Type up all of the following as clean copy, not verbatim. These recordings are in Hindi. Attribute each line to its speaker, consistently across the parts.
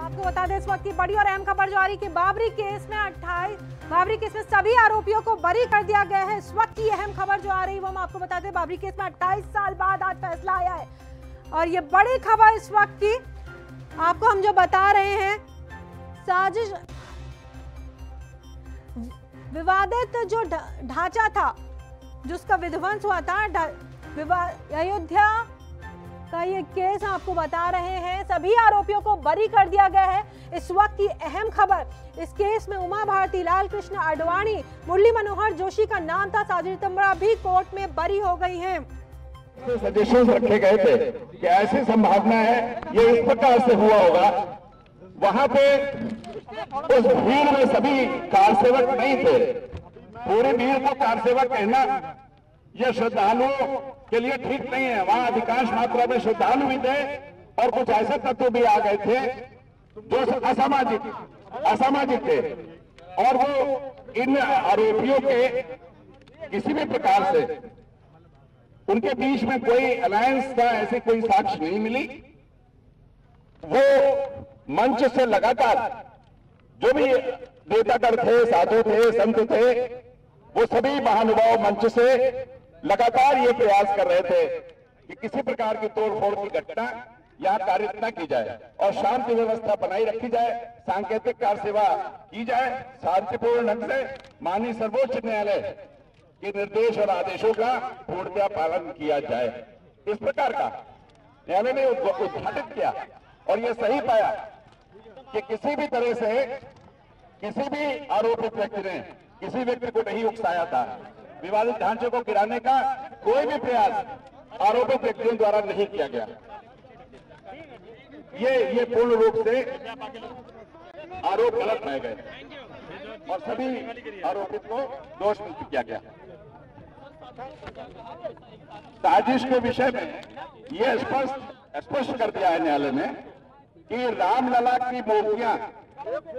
Speaker 1: आपको बता दें इस वक्त की बड़ी और अहम खबर जो आ रही कि बाबरी केस में सभी आरोपियों को बरी कर दिया गया है। इस वक्त की अहम खबर जो आ रही है वो हम आपको बता दें, बाबरी केस में 28 साल बाद आज फैसला आया है और ये बड़ी खबर इस वक्त की आपको हम जो बता रहे हैं। साजिश विवादित जो ढांचा था जिसका विध्वंस हुआ था, अयोध्या का ये केस आपको बता रहे हैं, सभी आरोपियों को बरी कर दिया गया है। इस वक्त की अहम खबर, इस केस में उमा भारती, लाल कृष्ण आडवाणी, मुरली मनोहर जोशी का नाम था, साजिश तमरा भी कोर्ट में बरी हो गई हैं।
Speaker 2: सजेशंस रखे गए थे कि ऐसी संभावना है ये इस प्रकार से हुआ होगा। वहां पे उस भीड़ में सभी कारसेवक नहीं थे। पूरी भीड़ को कारसेवक कहना यह श्रद्धालुओं के लिए ठीक नहीं है। वहां अधिकांश मात्रा में श्रद्धालु भी थे और कुछ ऐसे तत्व भी आ गए थे जो असामाजिक थे और वो इन आरोपियों के किसी भी प्रकार से उनके बीच में कोई अलायंस का ऐसी कोई साक्ष्य नहीं मिली। वो मंच से लगातार जो भी नेतागण थे, साधु थे, संत थे, वो सभी महानुभाव मंच से लगातार ये प्रयास कर रहे थे कि किसी प्रकार की तोड़फोड़ की घटना यहां कारित न की जाए और शांति व्यवस्था बनाई रखी जाए, सांकेतिक कार सेवा की जाए, शांतिपूर्ण ढंग से माननीय सर्वोच्च न्यायालय के निर्देश और आदेशों का पूर्णतः पालन किया जाए। इस प्रकार का न्यायालय ने उद्घाटित किया और यह सही पाया कि किसी भी तरह से किसी भी आरोपित व्यक्ति ने किसी व्यक्ति को नहीं उकसाया था। विवादित ढांचे को गिराने का कोई भी प्रयास आरोपित व्यक्तियों द्वारा नहीं किया गया। ये पूर्ण रूप से आरोप गलत पाए गए और सभी आरोपित को दोष मुक्त किया गया। साजिश के विषय में यह स्पष्ट कर दिया है न्यायालय ने कि रामलला की मूर्तियां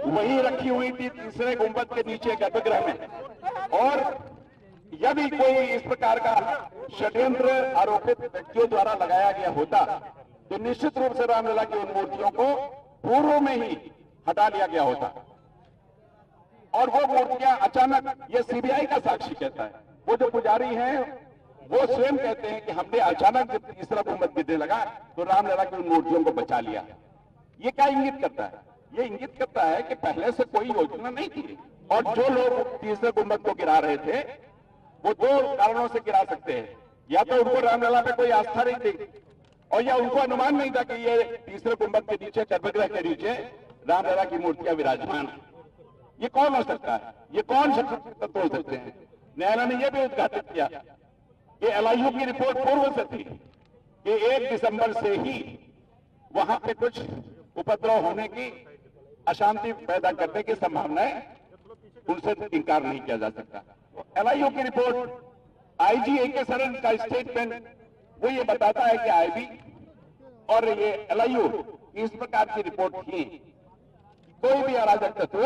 Speaker 2: वही रखी हुई थी तीसरे गुंबद के नीचे गर्भगृह में और यदि कोई इस प्रकार का षड्यंत्र आरोपित व्यक्तियों द्वारा लगाया गया होता तो निश्चित रूप से रामलला की उन मूर्तियों को पूर्व में ही हटा लिया गया होता और वो मूर्तियां अचानक, ये सीबीआई का साक्षी कहता है, वो जो पुजारी हैं वो स्वयं कहते हैं कि हमने अचानक जब तीसरा गुंबद गिरने लगा तो रामलला की उन मूर्तियों को बचा लिया। ये क्या इंगित करता है? ये इंगित करता है कि पहले से कोई योजना नहीं थी और जो लोग तीसरे गुंबद को गिरा रहे थे वो दो कारणों से गिरा सकते हैं, या तो उनको रामलला पे कोई आस्था नहीं थी और या उनको अनुमान नहीं था कि ये तीसरे गुंबद के नीचे, गर्भगृह के नीचे रामलला की मूर्तियां विराजमान। ये कौन हो सकता है? ये कौन तत्व हो सकते हैं? न्यायालय ने यह भी उद्घाटित किया कि एलआईयू की रिपोर्ट पूर्व से थी कि 1 दिसंबर से ही वहां पे कुछ उपद्रव होने की, अशांति पैदा करने की संभावनाएं, उनसे इनकार नहीं किया जा सकता। एलआईयू की रिपोर्ट, आईजी ए के सरन का स्टेटमेंट वो ये बताता है कि आईबी और ये एलआईयू इस प्रकार की रिपोर्ट थी, कोई भी अराजक तत्व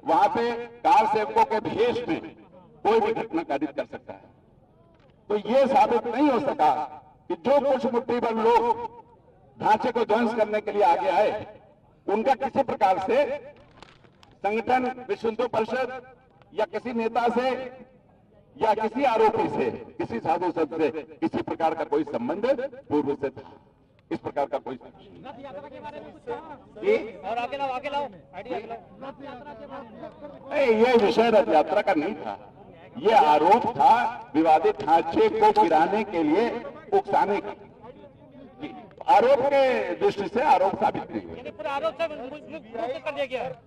Speaker 2: वहां पे कार सेवकों के भेष में कोई भी घटना कारित कर सकता है। तो ये साबित नहीं हो सका कि जो कुछ मुट्ठीबंद लोग ढांचे को ध्वंस करने के लिए आगे आए उनका किसी प्रकार से संगठन, विश्व हिंदू परिषद या किसी नेता से या किसी आरोपी से, किसी साधु संत से किसी प्रकार का कोई संबंध पूर्व से था। इस प्रकार का कोई ये विषय रथ यात्रा का नहीं था। ये आरोप था विवादित ढांचे को गिराने के लिए उकसाने का। आरोप के दृष्टि से आरोप साबित नहीं हुआ,
Speaker 3: आरोप से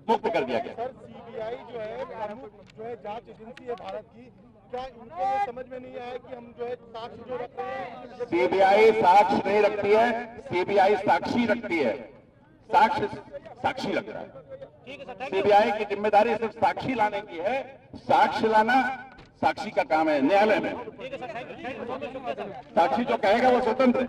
Speaker 3: मुक्त कर दिया गया।
Speaker 4: सर सीबीआई जो है जांच एजेंसी है भारत की, क्या इनको ये समझ में नहीं आया कि हम जो है साक्ष्य जो रखते हैं?
Speaker 2: सीबीआई साक्ष्य नहीं रखती है, सीबीआई साक्षी रखती है। साक्षी रख रहा है। सीबीआई की जिम्मेदारी सिर्फ साक्षी लाने की है। साक्ष्य लाना साक्षी का काम है न्यायालय में। साक्षी जो कहेगा वो स्वतंत्र है।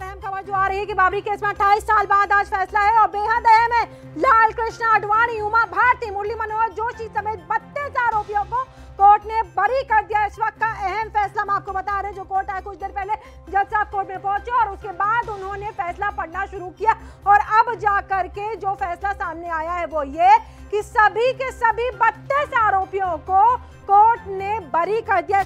Speaker 1: अहम खबर खबर जो आ रही है कि बाबरी केस में 28 साल बाद आज फैसला है और बेहद अहम है। लाल कृष्ण आडवाणी, उमा भारती, मुरली मनोहर जोशी समेत 32 आरोपियों को कोर्ट ने बरी कर दिया। इस वक्त का अहम फैसला हम आपको बता रहे हैं, जो कोर्ट आए कुछ देर पहले जज साहब कोर्ट में पहुंचे और उसके बाद उन्होंने फैसला पढ़ना शुरू किया और अब जाकर के जो फैसला सामने आया है वो ये कि सभी के सभी 32 आरोपियों को कोर्ट ने बरी कर दिया।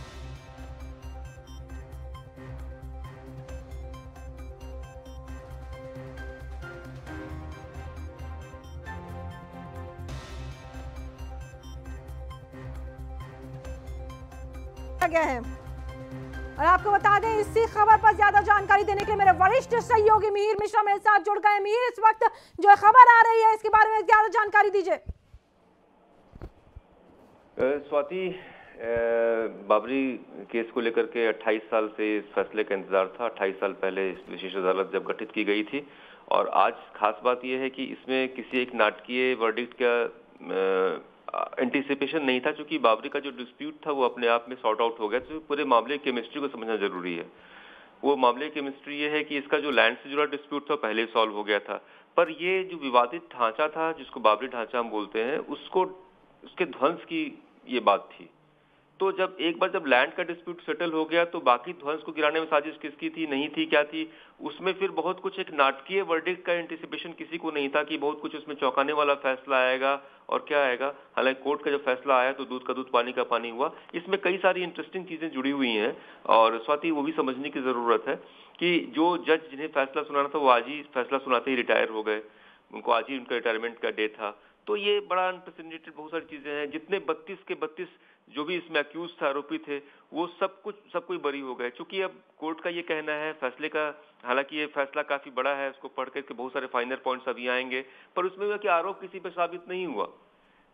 Speaker 1: गया है और आपको बता दें, इसी खबर पर ज्यादा जानकारी देने के लिए मेरे वरिष्ठ सहयोगी मिहिर मिश्रा मेरे साथ जुड़ गए। मिहिर, इस वक्त जो खबर आ रही है इसके बारे में ज्यादा जानकारी दीजिए।
Speaker 5: स्वाति, बाबरी केस को लेकर के 28 साल से इस फैसले का इंतजार था। 28 साल पहले इस विशेष अदालत जब गठित की गई थी और आज खास बात यह है कि इसमें किसी एक नाटकीय वर्डिक्ट का एंटीसिपेशन नहीं था, क्योंकि बाबरी का जो डिस्प्यूट था वो अपने आप में सॉर्ट आउट हो गया। तो पूरे मामले की केमिस्ट्री को समझना जरूरी है। वो मामले की केमिस्ट्री ये है कि इसका जो लैंड से जुड़ा डिस्प्यूट था पहले ही सॉल्व हो गया था, पर ये जो विवादित ढांचा था जिसको बाबरी ढांचा हम बोलते हैं, उसके ध्वंस की ये बात थी। तो जब एक बार जब लैंड का डिस्प्यूट सेटल हो गया तो बाकी ध्वंस को गिराने में साजिश किसकी थी, नहीं थी, क्या थी, उसमें फिर बहुत कुछ एक नाटकीय वर्डिक्ट का एंटीसिपेशन किसी को नहीं था कि बहुत कुछ उसमें चौंकाने वाला फैसला आएगा और क्या आएगा। हालांकि कोर्ट का जब फैसला आया तो दूध का दूध पानी का पानी हुआ। इसमें कई सारी इंटरेस्टिंग चीजें जुड़ी हुई हैं और स्वाति वो भी समझने की जरूरत है कि जो जज जिन्हें फैसला सुनाना था वो आज ही फैसला सुनाते ही रिटायर हो गए, उनको आज ही उनका रिटायरमेंट का डे था। तो ये बड़ा अनप्रेसिडेंटेड बहुत सारी चीजें हैं। जितने 32 के 32 जो भी इसमें अक्यूज थे, आरोपी थे, वो सब कोई बरी हो गए। क्योंकि अब कोर्ट का ये कहना है फैसले का, हालांकि ये फैसला काफी बड़ा है, उसको पढ़ करके बहुत सारे फाइनल पॉइंट्स अभी आएंगे, पर उसमें यह कि आरोप किसी पर साबित नहीं हुआ।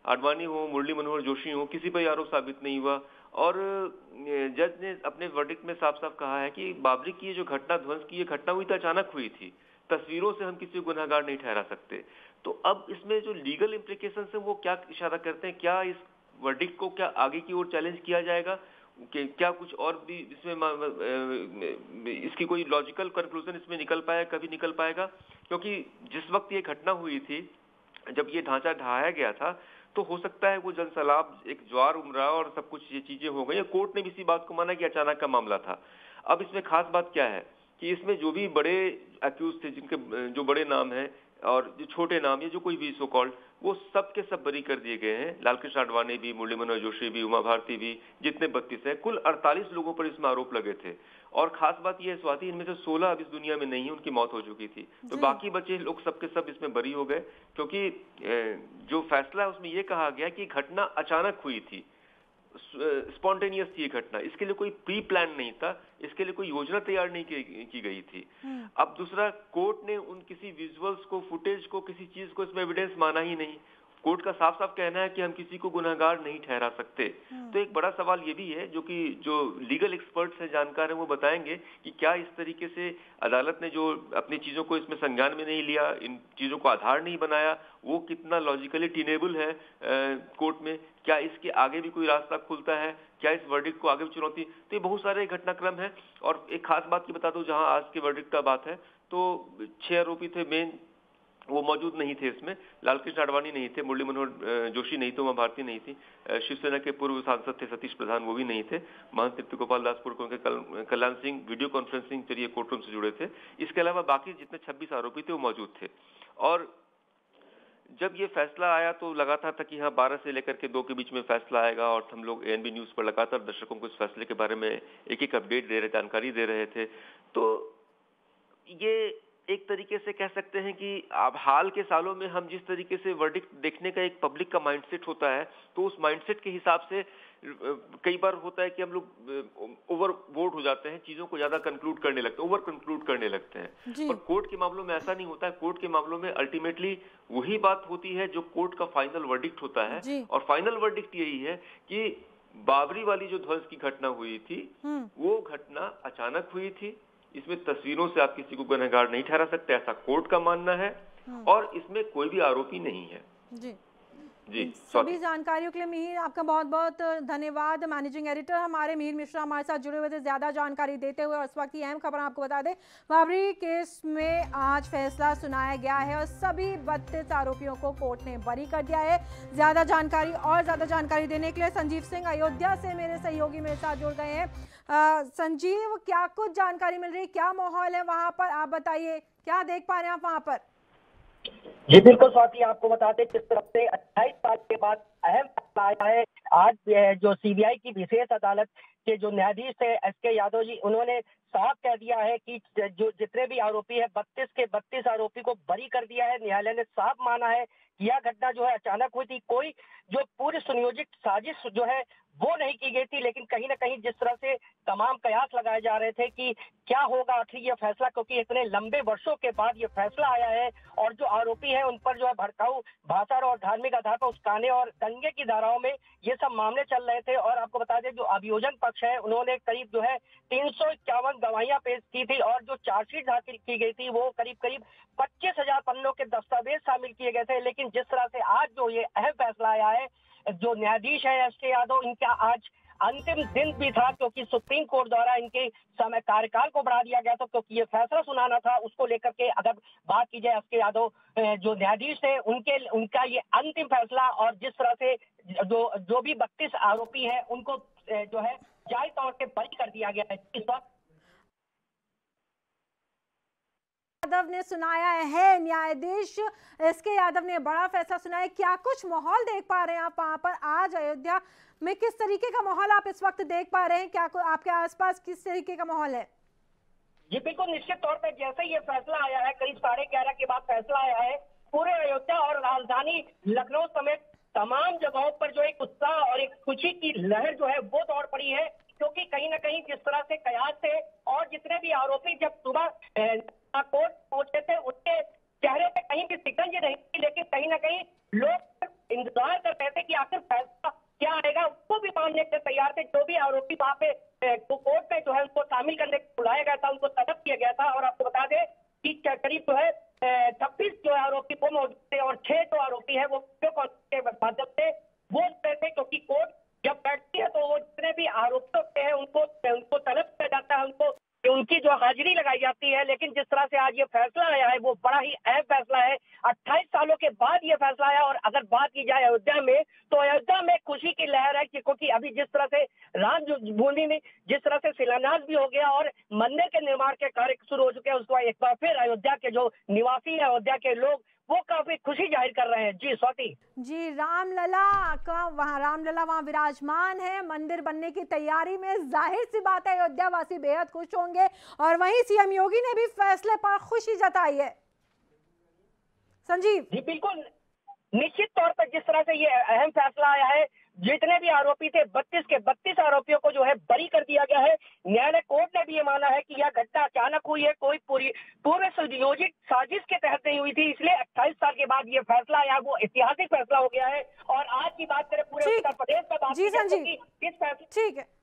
Speaker 5: आडवाणी हो, मुरली मनोहर जोशी हो, किसी पर आरोप साबित नहीं हुआ। और जज ने अपने वर्डिक्ट में साफ साफ कहा है कि बाबरी की जो घटना, ध्वंस की ये घटना हुई तो अचानक हुई थी, तस्वीरों से हम किसी को गुनहगार नहीं ठहरा सकते। तो अब इसमें जो लीगल इम्प्लीकेशन है वो क्या इशारा करते हैं, क्या इस वर्डिक्ट को क्या आगे की ओर चैलेंज किया जाएगा, क्या कुछ और भी इसमें इसकी कोई लॉजिकल कंक्लूजन इसमें निकल पाएगा, कभी निकल पाएगा? क्योंकि जिस वक्त ये घटना हुई थी, जब ये ढांचा ढहाया गया था, तो हो सकता है वो जनसैलाब, एक ज्वार उमड़ा और सब कुछ ये चीजें हो गई। कोर्ट ने भी इसी बात को माना कि अचानक का मामला था। अब इसमें खास बात क्या है कि इसमें जो भी बड़े अक्यूज थे, जिनके जो बड़े नाम हैं और जो छोटे नाम, ये जो कोई भी सो कॉल्ड, वो सब के सब बरी कर दिए गए हैं। लाल कृष्ण आडवाणी भी, मुरली मनोहर जोशी भी, उमा भारती भी, जितने 32 हैं, कुल 48 लोगों पर इसमें आरोप लगे थे। और खास बात यह है स्वाति, इनमें से 16 अब इस दुनिया में नहीं है, उनकी मौत हो चुकी थी। तो बाकी बचे लोग सब के सब इसमें बरी हो गए, क्योंकि जो फैसला है उसमें यह कहा गया कि घटना अचानक हुई थी, स्पॉन्टेनियस थी ये घटना, इसके लिए कोई प्री प्लान नहीं था, इसके लिए कोई योजना तैयार नहीं की गई थी। अब दूसरा, कोर्ट ने उन किसी विजुअल्स को, फुटेज को, किसी चीज को इसमें एविडेंस माना ही नहीं। कोर्ट का साफ साफ कहना है कि हम किसी को गुनहगार नहीं ठहरा सकते। तो एक बड़ा सवाल ये भी है, जो लीगल एक्सपर्ट्स हैं, जानकार हैं, वो बताएंगे कि क्या इस तरीके से अदालत ने जो अपनी चीजों को इसमें संज्ञान में नहीं लिया, इन चीजों को आधार नहीं बनाया, वो कितना लॉजिकली टीनेबल है कोर्ट में, क्या इसके आगे भी कोई रास्ता खुलता है, क्या इस वर्डिक्ट को आगे भी चुनौती। तो ये बहुत सारे घटनाक्रम है। और एक खास बात की बता दूं, जहां आज के वर्डिक्ट का बात है, तो 6 आरोपी थे मेन, वो मौजूद नहीं थे इसमें। लाल कृष्ण आडवाणी नहीं थे, मुरली मनोहर जोशी नहीं थे, उमा भारती नहीं थी, शिवसेना के पूर्व सांसद थे सतीश प्रधान, वो भी नहीं थे, महंत तृप्ति गोपाल दासपुर के कल्याण सिंह वीडियो कॉन्फ्रेंसिंग जरिए कोर्टरूम से जुड़े थे। इसके अलावा बाकी जितने 26 आरोपी थे वो मौजूद थे। और जब ये फैसला आया तो लगातार था कि हाँ 12 से लेकर के 2 के बीच में फैसला आएगा, और हम लोग ANB न्यूज पर लगातार दर्शकों को इस फैसले के बारे में एक एक अपडेट दे रहे, जानकारी दे रहे थे। तो ये एक तरीके से कह सकते हैं कि अब हाल के सालों में हम जिस तरीके से वर्डिक्ट देखने का एक पब्लिक का माइंडसेट होता है, तो उस माइंडसेट के हिसाब से कई बार होता है कि हम लोग ओवर बोर्ड हो जाते हैं, चीजों को ज्यादा कंक्लूड करने लगते हैं, ओवर कंक्लूड करने लगते हैं। और कोर्ट के मामलों में ऐसा नहीं होता है। कोर्ट के मामलों में अल्टीमेटली वही बात होती है जो कोर्ट का फाइनल वर्डिक्ट होता है। और फाइनल वर्डिक्ट यही है कि बाबरी वाली जो ध्वंस की घटना हुई थी, वो घटना अचानक हुई थी, इसमें तस्वीरों से आप किसी को गुनहगार नहीं ठहरा सकते, ऐसा कोर्ट का मानना है, और इसमें कोई भी आरोपी नहीं है। जी,
Speaker 1: सभी जानकारियों के लिए मिहिर आपका बहुत बहुत धन्यवाद। मैनेजिंग एडिटर हमारे मिहिर मिश्रा हमारे साथ जुड़े हुए थे ज्यादा जानकारी देते हुए। और इस वक्त की अहम खबर आपको बता दें, बाबरी केस में आज फैसला सुनाया गया है और सभी 32 आरोपियों को कोर्ट ने बरी कर दिया है। ज्यादा जानकारी देने के लिए संजीव सिंह अयोध्या से मेरे सहयोगी मेरे साथ जुड़ गए हैं। संजीव, क्या कुछ जानकारी मिल रही है, क्या माहौल है वहां पर, आप बताइए, क्या देख पा रहे हैं आप वहां पर?
Speaker 6: जी बिल्कुल स्वाति, आपको बताते किस तरफ से 28 साल के बाद अहम फैसला आया है। आज जो सीबीआई की विशेष अदालत के जो न्यायाधीश थे एसके यादव जी, उन्होंने साफ कह दिया है कि जो जितने भी आरोपी है 32 के 32 आरोपी को बरी कर दिया है। न्यायालय ने साफ माना है कि यह घटना जो है अचानक हुई थी, कोई जो पूरी सुनियोजित साजिश जो है वो नहीं की गई थी। लेकिन कहीं ना कहीं जिस तरह से तमाम कयास लगाए जा रहे थे कि क्या होगा आखिर ये फैसला, क्योंकि इतने लंबे वर्षों के बाद ये फैसला आया है और जो आरोपी हैं उन पर जो है भड़काऊ भाषा और धार्मिक आधार पर उस्काने और दंगे की धाराओं में ये सब मामले चल रहे थे। और आपको बता दें, जो अभियोजन पक्ष है उन्होंने करीब जो है 351 गवाहियां पेश की थी और जो चार्जशीट दाखिल की गई थी वो करीब 25,000 पन्नों के दस्तावेज शामिल किए गए थे। लेकिन जिस तरह से आज जो ये अहम फैसला आया है, जो न्यायाधीश है एसके यादव, इनका आज अंतिम दिन भी था क्योंकि सुप्रीम कोर्ट द्वारा इनके समय कार्यकाल को बढ़ा दिया गया था, क्योंकि ये फैसला सुनाना था। उसको लेकर के अगर बात की जाए, एसके यादव जो न्यायाधीश थे उनका ये अंतिम फैसला, और जिस तरह से जो भी 32 आरोपी हैं उनको जो है जायज तौर पे बरी कर दिया गया है। इस वक्त
Speaker 1: यादव ने सुनाया है, न्यायाधीश एसके यादव ने बड़ा फैसला सुनाया। क्या कुछ माहौल देख पा रहे हैं आप वहां पर आज अयोध्या में, किस तरीके का माहौल आप इस वक्त देख पा रहे हैं, क्या आपके आसपास किस तरीके का माहौल है?
Speaker 6: जी बिल्कुल, निश्चित तौर पे जैसे ये फैसला आया है, करीब 11:30 के बाद फैसला आया है, पूरे अयोध्या और राजधानी लखनऊ समेत तमाम जगहों पर जो एक उत्साह और एक खुशी की लहर जो है वो दौड़ पड़ी है। क्योंकि कहीं ना कहीं जिस तरह से कयास थे और जितने भी आरोपी जब सुबह कोर्ट पहुंचे थे, उनके चेहरे पे कहीं भी शिकंजी नहीं थी, लेकिन कहीं ना कहीं लोग इंतजार कर रहे थे कि आखिर फैसला क्या आएगा। उसको भी मानने के तैयार थे। जो भी आरोपी वहां पे कोर्ट में जो है उनको शामिल करने बुलाया गया था, उनको तलब किया गया था। और आपको बता दें कि करीब जो है 26 जो आरोपी वो मौजूद थे और 6 जो आरोपी है वो वीडियो कॉन्फ्रेंस के माध्यम से बोल रहे थे, क्योंकि कोर्ट जब बैठती है तो वो जितने भी आरोपी होते हैं उनको तलब किया जाता है, उनकी जो हाजिरी लगाई जाती है। लेकिन जिस तरह से आज ये फैसला आया है वो बड़ा ही अहम फैसला है। 28 सालों के बाद ये फैसला आया। और अगर बात की जाए अयोध्या में, तो अयोध्या में खुशी की लहर है, क्योंकि अभी जिस तरह से राम भूमि में जिस तरह से शिलान्यास भी हो गया और मंदिर के निर्माण के कार्य शुरू हो चुके हैं, उसको एक बार फिर अयोध्या के जो निवासी है, अयोध्या के लोग, वो काफी खुशी जाहिर कर रहे हैं। जी स्वाति
Speaker 1: जी, रामलला वहाँ विराजमान है मंदिर बनने की तैयारी में। जाहिर सी बात है अयोध्या वासी बेहद खुश होंगे। और वहीं सीएम योगी ने भी फैसले पर खुशी जताई है। संजीव
Speaker 6: जी बिल्कुल, निश्चित तौर पर जिस तरह से ये अहम फैसला आया है, जितने भी आरोपी थे 32 के 32 आरोपियों को जो है बरी कर दिया गया है। न्यायालय कोर्ट ने भी ये माना है कि यह घटना अचानक हुई है, कोई पूरे सुनियोजित साजिश के तहत नहीं हुई थी। इसलिए 28 साल के बाद ये फैसला आया, वो ऐतिहासिक फैसला हो गया है। और आज की बात करें पूरे उत्तर प्रदेश में बात
Speaker 1: जी संजीव,
Speaker 6: इस फैसले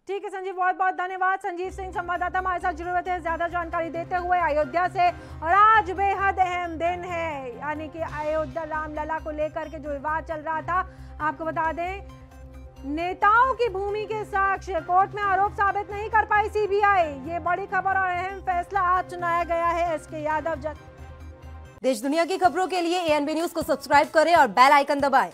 Speaker 1: ठीक है संजीव, बहुत बहुत धन्यवाद। संजीव सिंह संवाददाता हमारे साथ जुड़े हुए थे ज्यादा जानकारी देते हुए अयोध्या से। और आज बेहद अहम दिन है, यानी कि अयोध्या रामलला को लेकर के जो विवाद चल रहा था, आपको बता दें नेताओं की भूमि के साक्ष्य कोर्ट में आरोप साबित नहीं कर पाई सीबीआई। ये बड़ी खबर और अहम फैसला आज सुनाया गया है एसके यादव।
Speaker 7: देश दुनिया की खबरों के लिए एएनबी न्यूज को सब्सक्राइब करें और बेल आइकन दबाएं।